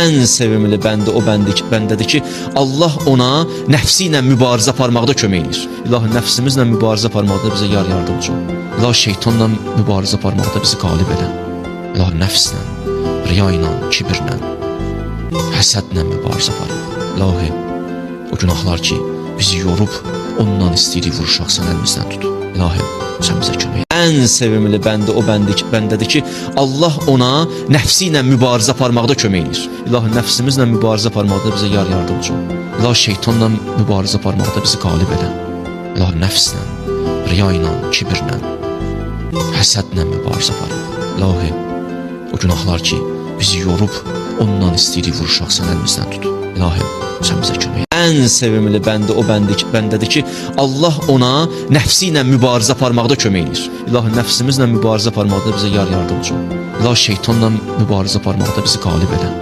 ən sevimli bəndi o bəndədir ki, Allah ona nəfsi ilə mübarizə aparmaqda kömək edir. İlahi, nəfsimizlə mübarizə aparmaqda bizə yardımcı ol. İlahi, şeytanla mübarizə aparmaqda bizi qalib elə. İlahi, nəfslə, riya ilə, kibirlə, həsədlə mübarizə aparmaq. İlahi, o günahlar ki, bizi yorub, ondan istəyirik vuruşaq, sən əlimizdən tut. İlahi, sən bizə kömək. Ən sevimli bəndi o bəndədir ki, Allah ona nəfsi ilə mübarizə aparmaqda kömək edir. İlahi, nəfsimizlə mübarizə aparmaqda bizə yardımcı ol. İlahi, şeytanla mübarizə aparmaqda bizi qalib elə. İlahi, nəfslə, riya ilə, kibirlə, həsədlə mübarizə aparmaq. İlahi, o günahlar ki, bizi yorub, ondan istəyirik vuruşaq, sən əlimizdən tut. İlahi, sən bizə kömək. Ən sevimli bəndi o bəndədir ki, Allah ona nəfsi ilə mübarizə aparmaqda kömək edir. İlahi, nəfsimizlə mübarizə aparmaqda bizə yardımcı ol. İlahi, şeytanla mübarizə aparmaqda bizi qalib elə.